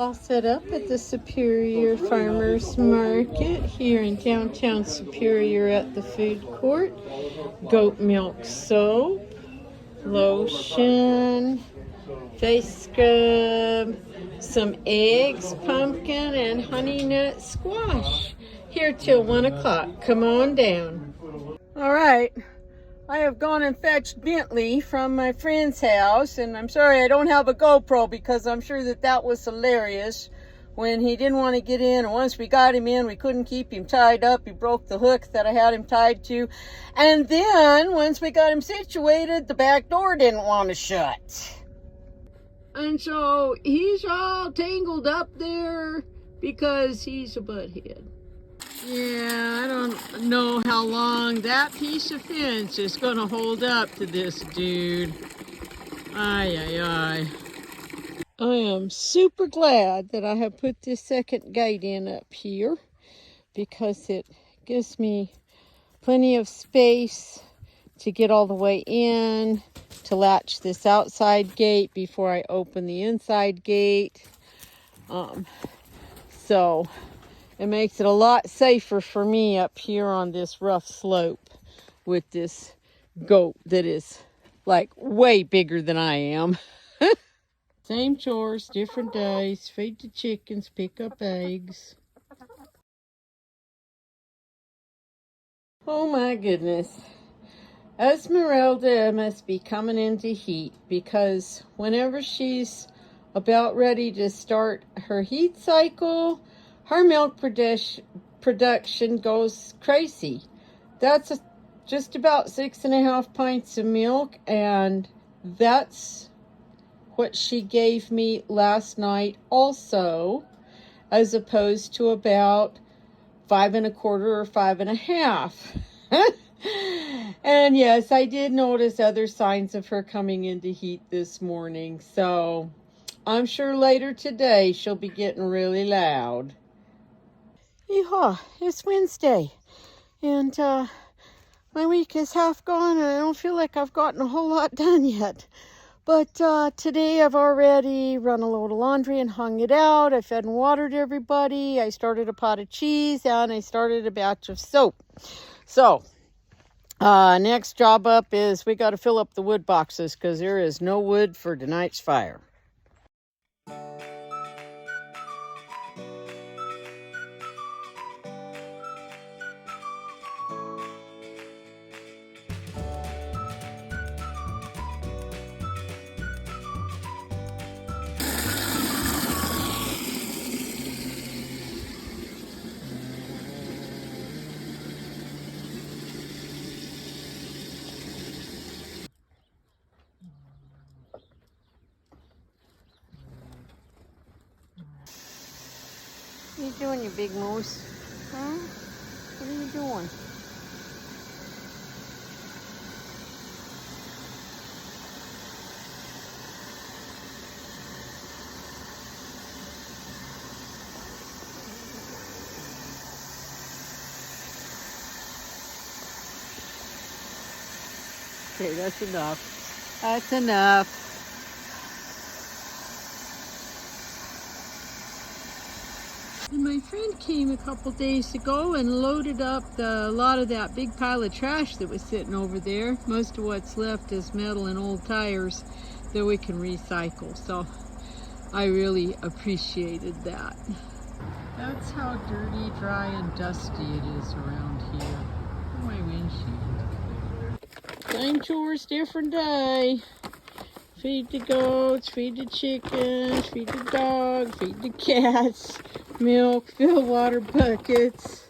All set up at the Superior Farmers Market here in downtown Superior at the food court. Goat milk soap, lotion, face scrub, some eggs, pumpkin, and honey nut squash. Here till 1 o'clock. Come on down. All right. I have gone and fetched Bentley from my friend's house, and I'm sorry I don't have a GoPro because I'm sure that was hilarious when he didn't want to get in, and once we got him in, we couldn't keep him tied up. He broke the hook that I had him tied to, and then once we got him situated, the back door didn't want to shut. And so he's all tangled up there because he's a butthead. Yeah, I don't know how long that piece of fence is going to hold up to this dude. Ay, ay, ay. I am super glad that I have put this second gate in up here because it gives me plenty of space to get all the way in, to latch this outside gate before I open the inside gate. So it makes it a lot safer for me up here on this rough slope with this goat that is like way bigger than I am. Same chores, different days. Feed the chickens, pick up eggs. Oh my goodness. Esmeralda must be coming into heat because whenever she's about ready to start her heat cycle, her milk production goes crazy. That's just about 6.5 pints of milk, and that's what she gave me last night also, as opposed to about 5.25 or 5.5. And yes, I did notice other signs of her coming into heat this morning, so I'm sure later today she'll be getting really loud. Yeehaw, it's Wednesday, and my week is half gone, and I don't feel like I've gotten a whole lot done yet. But today I've already run a load of laundry and hung it out. I fed and watered everybody. I started a pot of cheese, and I started a batch of soap. So, next job up is we got to fill up the wood boxes because there is no wood for tonight's fire. What are you doing, you big moose? Huh? What are you doing? Okay, that's enough. That's enough. And my friend came a couple days ago and loaded up a lot of that big pile of trash that was sitting over there. Most of what's left is metal and old tires that we can recycle. So I really appreciated that. That's how dirty, dry, and dusty it is around here. Oh, my windshield. Same chores, different day. Feed the goats, feed the chickens, feed the dog, feed the cats, milk, fill water buckets,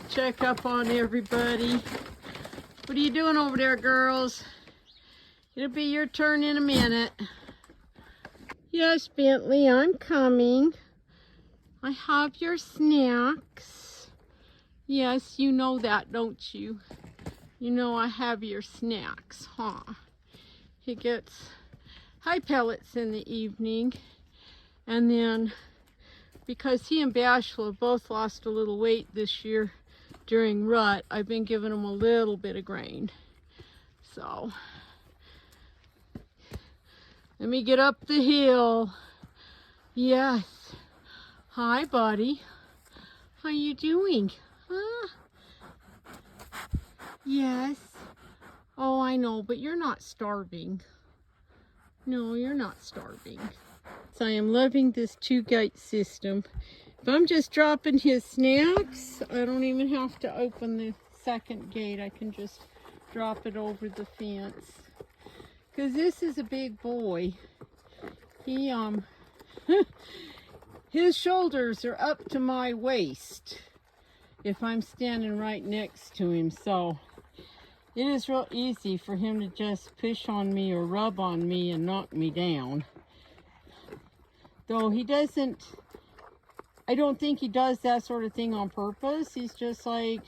check up on everybody. What are you doing over there, girls? It'll be your turn in a minute. Yes, Bentley, I'm coming. I have your snacks. Yes, you know that, don't you? You know I have your snacks, huh? He gets high pellets in the evening, and then because he and Bashful have both lost a little weight this year during rut, I've been giving him a little bit of grain. So let me get up the hill. Yes, Hi, buddy. How you doing? Huh? Yes. Oh, I know, but you're not starving. No, you're not starving. So I am loving this 2-gate system. If I'm just dropping his snacks, I don't even have to open the second gate. I can just drop it over the fence. Because this is a big boy. He, his shoulders are up to my waist if I'm standing right next to him. So it is real easy for him to just push on me or rub on me and knock me down. Though he doesn't, I don't think he does that sort of thing on purpose. He's just like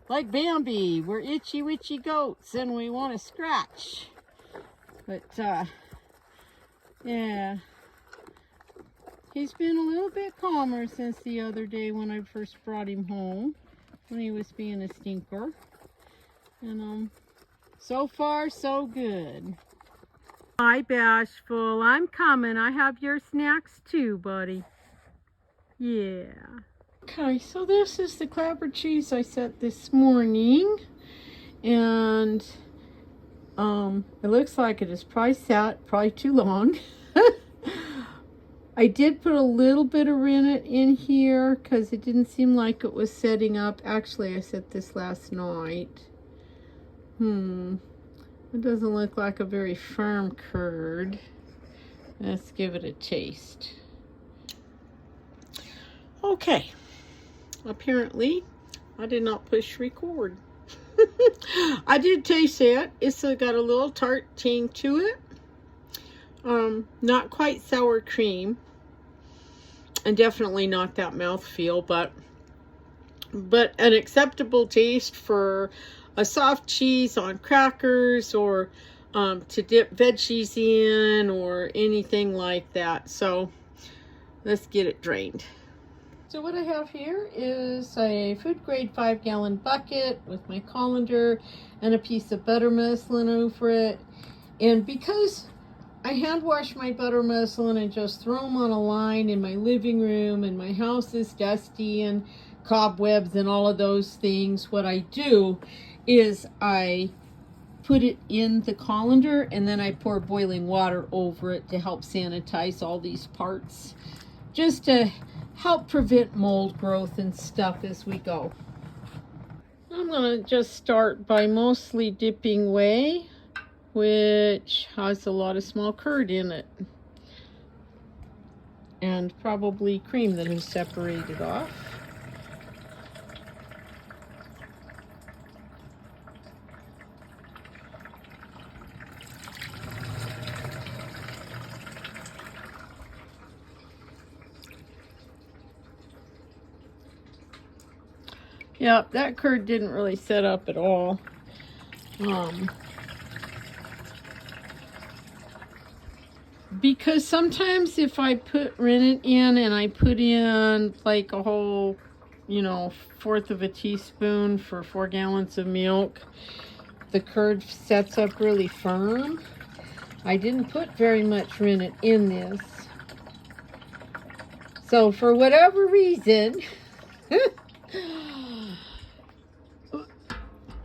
Bambi. We're itchy witchy goats and we want to scratch. But yeah, he's been a little bit calmer since the other day when I first brought him home, when he was being a stinker. And so far so good. Hi, Bashful. I'm coming. I have your snacks too, buddy. Yeah. Okay, so this is the clabber cheese I set this morning. And it looks like it is probably sat probably too long. I did put a little bit of rennet in here because it didn't seem like it was setting up. Actually, I set this last night. It doesn't look like a very firm curd. Let's give it a taste. Okay. Apparently, I did not push record. I did taste it. It's got a little tart ting to it. Not quite sour cream. And definitely not that mouthfeel, but an acceptable taste for a soft cheese on crackers or to dip veggies in or anything like that. So let's get it drained. So what I have here is a food grade 5-gallon bucket with my colander and a piece of butter muslin over it. And because I hand wash my butter muslin and just throw them on a line in my living room and my house is dusty and cobwebs and all of those things, what I do is I put it in the colander and then I pour boiling water over it to help sanitize all these parts, just to help prevent mold growth and stuff as we go. I'm going to just start by mostly dipping whey, which has a lot of small curd in it, and probably cream that is separated off. Yep, that curd didn't really set up at all. Because sometimes if I put rennet in and I put in like a whole, 1/4 of a teaspoon for 4 gallons of milk, the curd sets up really firm. I didn't put very much rennet in this. So for whatever reason,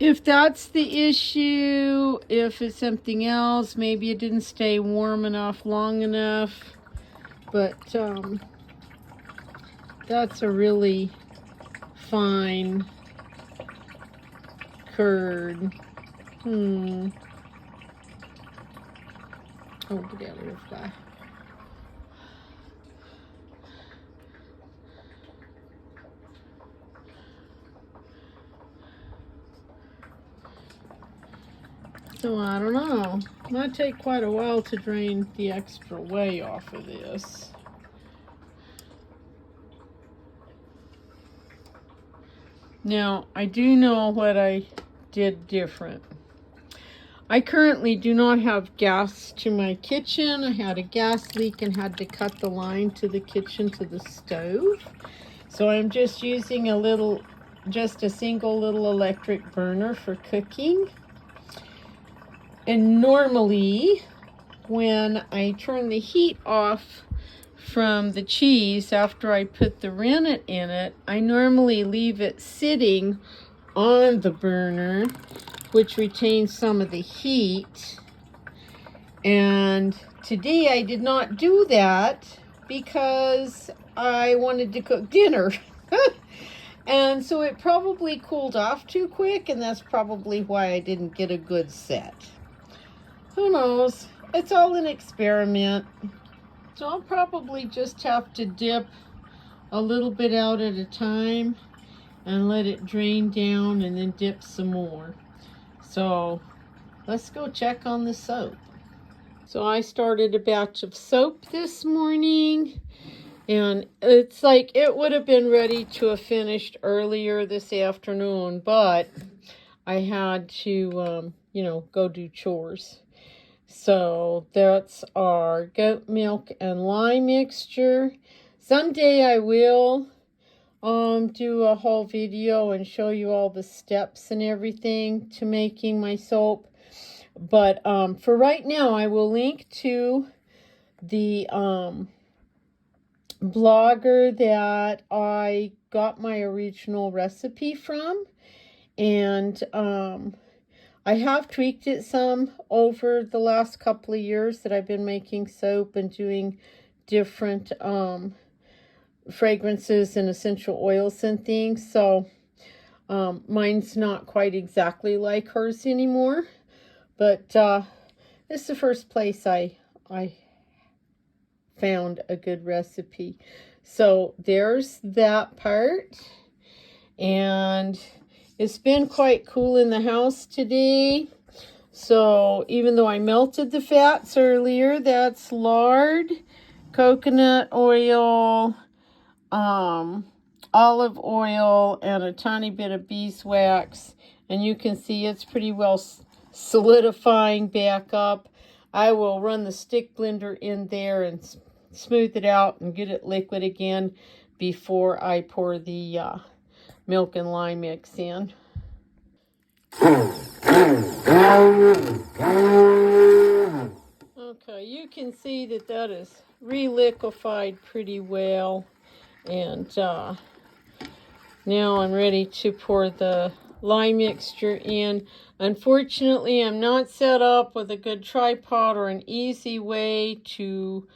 if that's the issue, if it's something else, maybe it didn't stay warm enough long enough, but that's a really fine curd. Oh, get out of here, fly. So I don't know. It might take quite a while to drain the extra whey off of this. Now, I do know what I did different. I currently do not have gas to my kitchen. I had a gas leak and had to cut the line to the kitchen to the stove. So I'm just using just a single little electric burner for cooking. And normally, when I turn the heat off from the cheese after I put the rennet in it, I normally leave it sitting on the burner, which retains some of the heat. And today I did not do that because I wanted to cook dinner. And so it probably cooled off too quick, and that's probably why I didn't get a good set. Who knows? It's all an experiment. So I'll probably just have to dip a little bit out at a time and let it drain down and then dip some more. So let's go check on the soap. So I started a batch of soap this morning, and it's like it would have been ready to have finished earlier this afternoon, but I had to, go do chores. So that's our goat milk and lime mixture. Someday I will do a whole video and show you all the steps and everything to making my soap. But for right now, I will link to the blogger that I got my original recipe from. And I have tweaked it some over the last couple of years that I've been making soap and doing different fragrances and essential oils and things. So mine's not quite exactly like hers anymore. But this is the first place I found a good recipe. So there's that part. And it's been quite cool in the house today. So even though I melted the fats earlier, that's lard, coconut oil, olive oil, and a tiny bit of beeswax. And you can see it's pretty well solidifying back up. I will run the stick blender in there and smooth it out and get it liquid again before I pour the milk and lime mix in. Okay, you can see that is reliquefied pretty well. And now I'm ready to pour the lime mixture in. Unfortunately, I'm not set up with a good tripod or an easy way to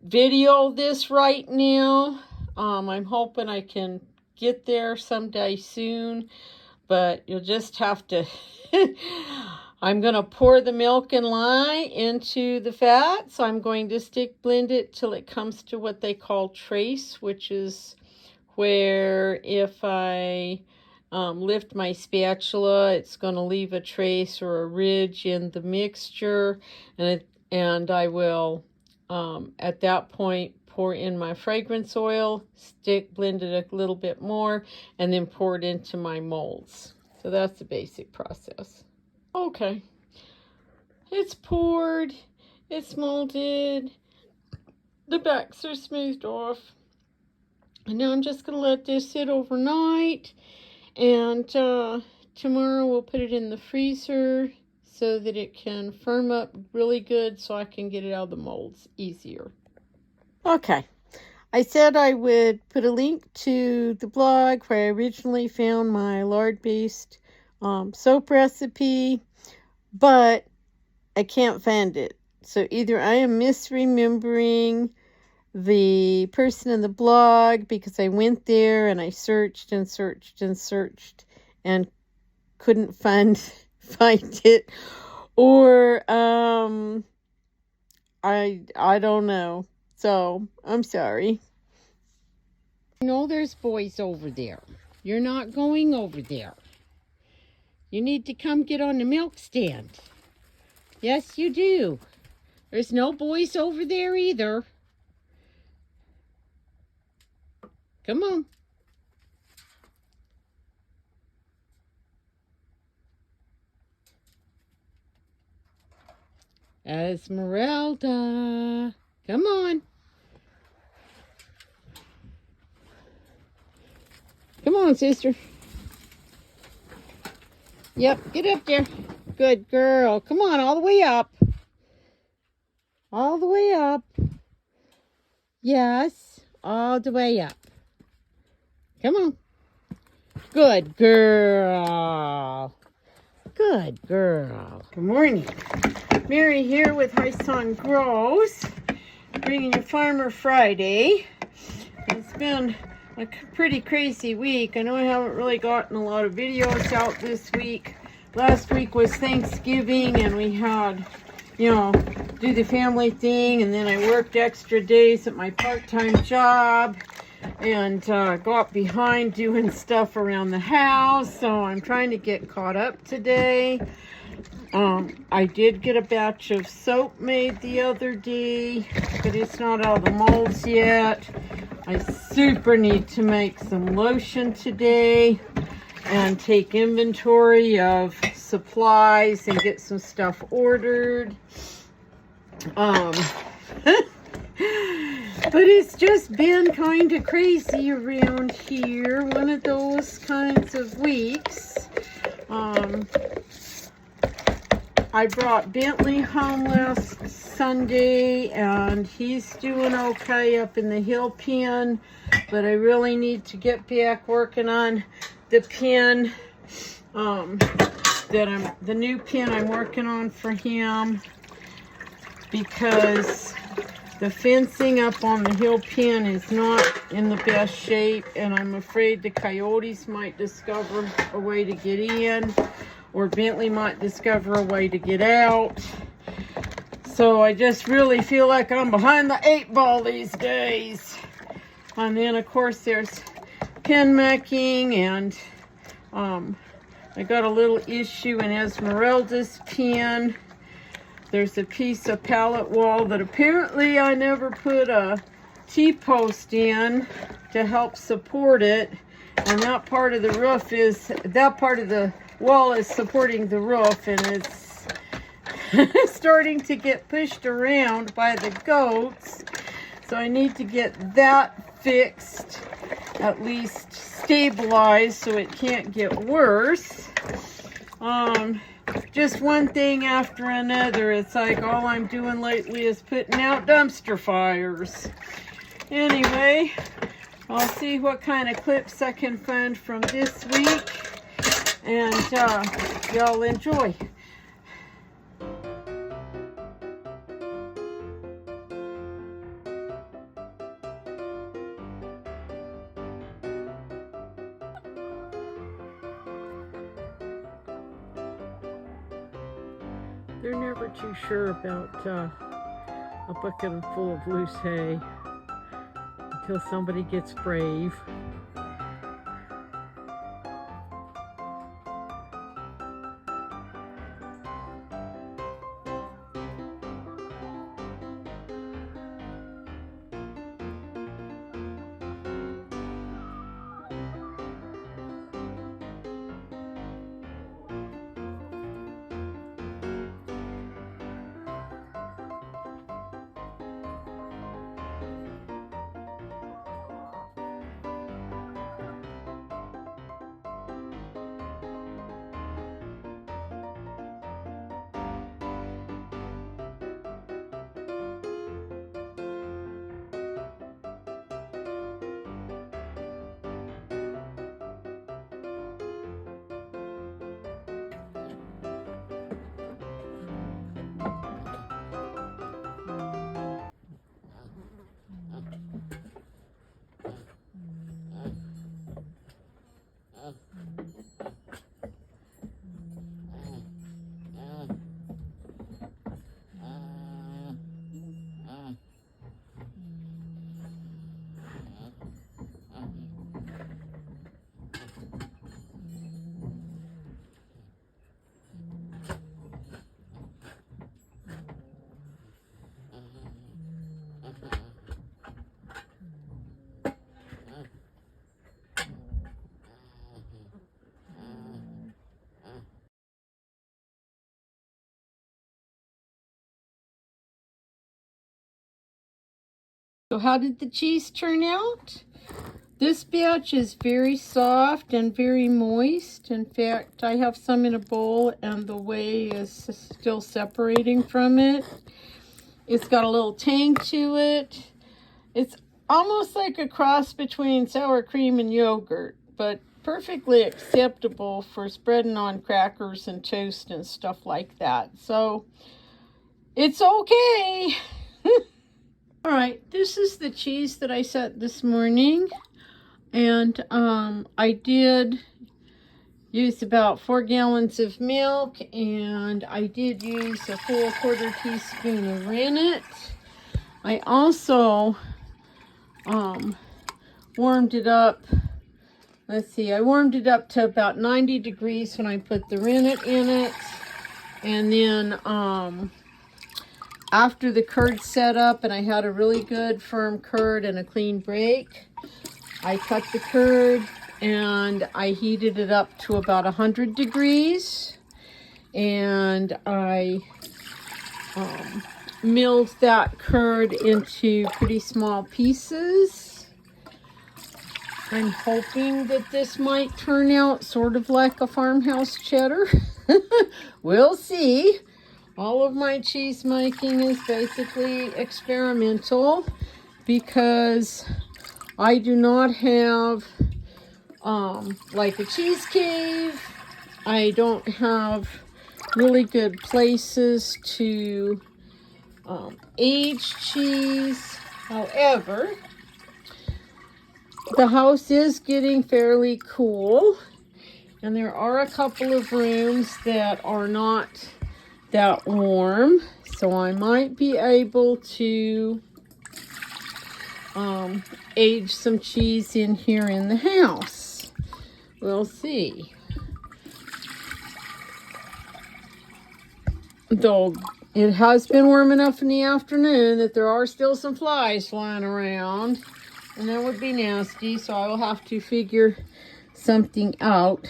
video this right now. I'm hoping I can get there someday soon, but you'll just have to I'm going to pour the milk and lye into the fat. So I'm going to stick blend it till it comes to what they call trace, which is where if I lift my spatula, it's going to leave a trace or a ridge in the mixture, and I will at that point pour in my fragrance oil, stick blend it a little bit more, and then pour it into my molds. So that's the basic process. Okay, it's poured, it's molded, the backs are smoothed off, and now I'm just going to let this sit overnight, and tomorrow we'll put it in the freezer so that it can firm up really good so I can get it out of the molds easier. Okay, I said I would put a link to the blog where I originally found my lard-based soap recipe, but I can't find it. So either I am misremembering the person in the blog because I went there and I searched and searched and searched and couldn't find it, or I don't know. So I'm sorry. You know there's boys over there. You're not going over there. You need to come get on the milk stand. Yes, you do. There's no boys over there either. Come on. Esmeralda. Come on. Come on, sister. Yep, get up there. Good girl. Come on, all the way up. All the way up. Yes, all the way up. Come on. Good girl. Good girl. Good morning. Mary here with High Song Grows, bringing you Farmer Friday. It's been a pretty crazy week. I know I haven't really gotten a lot of videos out this week. Last week was Thanksgiving and we had, do the family thing, and then I worked extra days at my part-time job and got behind doing stuff around the house, so I'm trying to get caught up today. I did get a batch of soap made the other day, but it's not out of the molds yet. I super need to make some lotion today and take inventory of supplies and get some stuff ordered. But it's just been kind of crazy around here. One of those kinds of weeks. I brought Bentley home last Sunday and he's doing okay up in the hill pen, but I really need to get back working on the pen, the new pen I'm working on for him, because the fencing up on the hill pen is not in the best shape, and I'm afraid the coyotes might discover a way to get in, or Bentley might discover a way to get out. So I just really feel like I'm behind the 8 ball these days. And then of course there's pen mucking, and I got a little issue in Esmeralda's pen. There's a piece of pallet wall that apparently I never put a T-post in to help support it, and that part of the wall is supporting the roof, and it's starting to get pushed around by the goats. So I need to get that fixed, at least stabilized, so it can't get worse. Just one thing after another. It's like all I'm doing lately is putting out dumpster fires. Anyway, I'll see what kind of clips I can find from this week, and y'all enjoy. They're never too sure about a bucket full of loose hay until somebody gets brave. So how did the cheese turn out? This batch is very soft and very moist. In fact, I have some in a bowl and the whey is still separating from it. It's got a little tang to it. It's almost like a cross between sour cream and yogurt, but perfectly acceptable for spreading on crackers and toast and stuff like that. So it's okay. All right, this is the cheese that I set this morning, and I did use about 4 gallons of milk, and I did use a full 1/4 teaspoon of rennet. I also warmed it up. Let's see, I warmed it up to about 90 degrees when I put the rennet in it, and then after the curd set up and I had a really good firm curd and a clean break, I cut the curd and I heated it up to about 100 degrees, and I milled that curd into pretty small pieces. I'm hoping that this might turn out sort of like a farmhouse cheddar. We'll see. All of my cheese making is basically experimental because I do not have like a cheese cave. I don't have really good places to age cheese. However, the house is getting fairly cool, and there are a couple of rooms that are not that warm, so I might be able to age some cheese in here in the house. We'll see. Though it has been warm enough in the afternoon that there are still some flies flying around, and that would be nasty, so I will have to figure something out.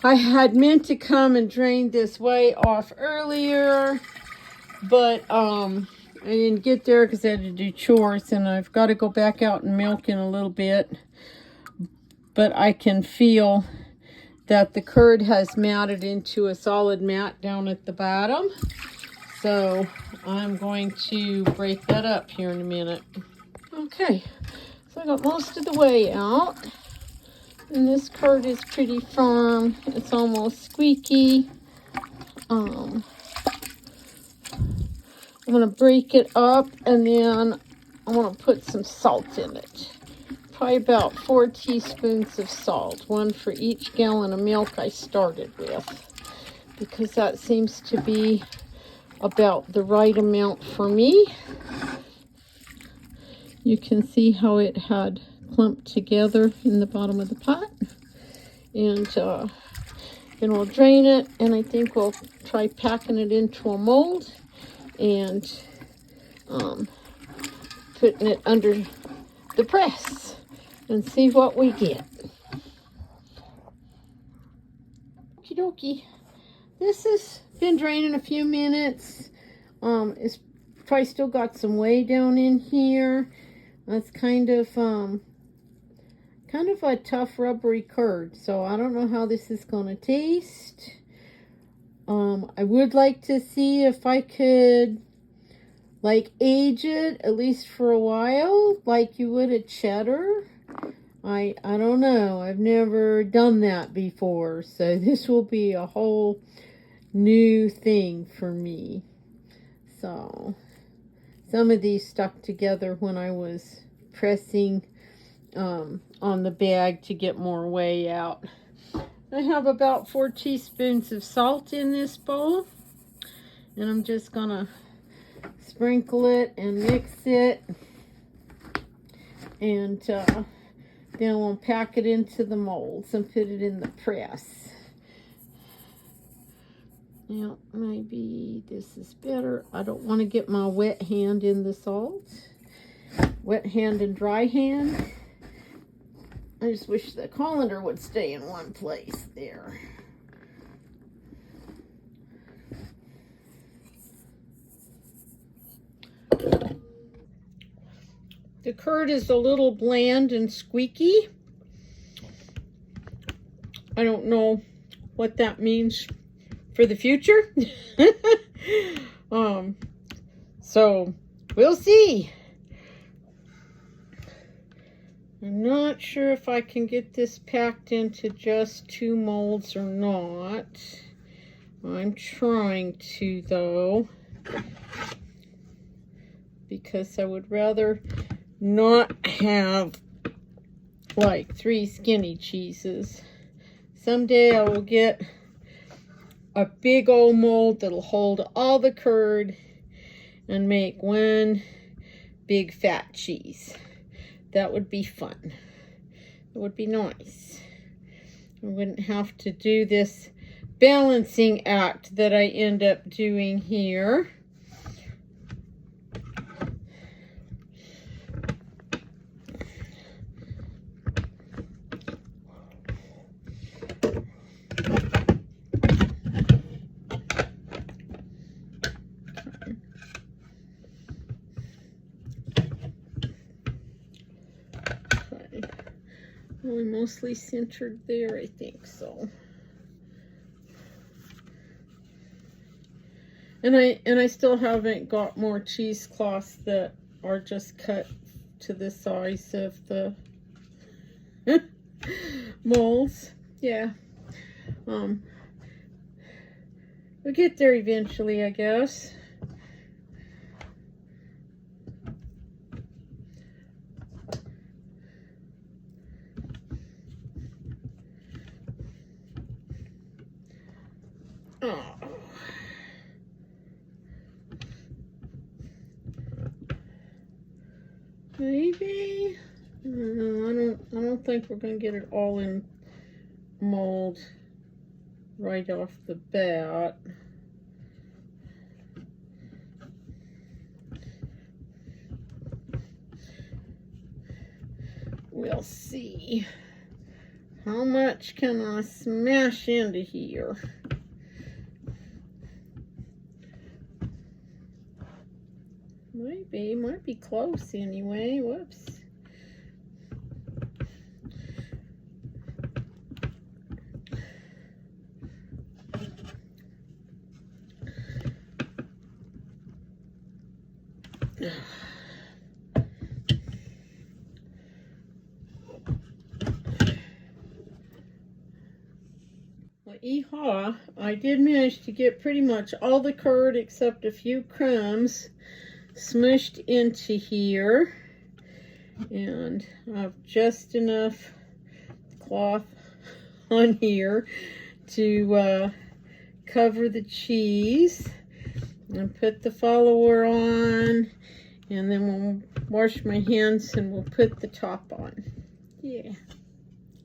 I had meant to come and drain this way off earlier, but I didn't get there because I had to do chores, and I've got to go back out and milk in a little bit. But I can feel that the curd has matted into a solid mat down at the bottom. So I'm going to break that up here in a minute. Okay, so I got most of the way out. And this curd is pretty firm. It's almost squeaky. I'm going to break it up, and then I'm going to put some salt in it. Probably about 4 teaspoons of salt, 1 for each gallon of milk I started with, because that seems to be about the right amount for me. You can see how it had clumped together in the bottom of the pot. And then we'll drain it, and I think we'll try packing it into a mold and putting it under the press and see what we get. Okie dokie. This has been draining a few minutes. It's probably still got some whey down in here. That's kind of a tough rubbery curd, so I don't know how this is going to taste. I would like to see if I could like age it at least for a while, like you would a cheddar. I don't know. I've never done that before, so this will be a whole new thing for me. So some of these stuck together when I was pressing on the bag to get more whey out. I have about 4 teaspoons of salt in this bowl, and I'm just gonna sprinkle it and mix it, and then we'll pack it into the molds and put it in the press. Now, maybe this is better. I don't want to get my wet hand in the salt. Wet hand and dry hand. I just wish the colander would stay in one place there. The curd is a little bland and squeaky. I don't know what that means for the future. So we'll see. I'm not sure if I can get this packed into just 2 molds or not. I'm trying to, though, because I would rather not have like 3 skinny cheeses. Someday I will get a big old mold that'll hold all the curd and make 1 big fat cheese. That would be fun. It would be nice. I wouldn't have to do this balancing act that I end up doing here. We're mostly centered there, I think so. And I still haven't got more cheesecloths that are just cut to the size of the molds. Yeah. We'll get there eventually, I guess. Oh. Maybe. I don't think we're gonna get it all in mold right off the bat. We'll see. How much can I smash into here? Might be close anyway. Whoops. Well, yeehaw, I did manage to get pretty much all the curd except a few crumbs smushed into here, and I have just enough cloth on here to cover the cheese, and put the follower on, and then we'll wash my hands and we'll put the top on. Yeah.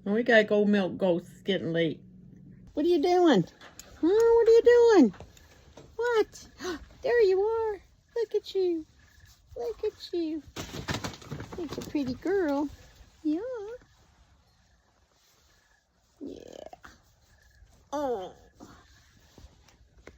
Well, we gotta go milk goats. It's getting late. What are you doing? Huh? What are you doing? What? There you are. Look at you. Look at you. You're a pretty girl. Yeah.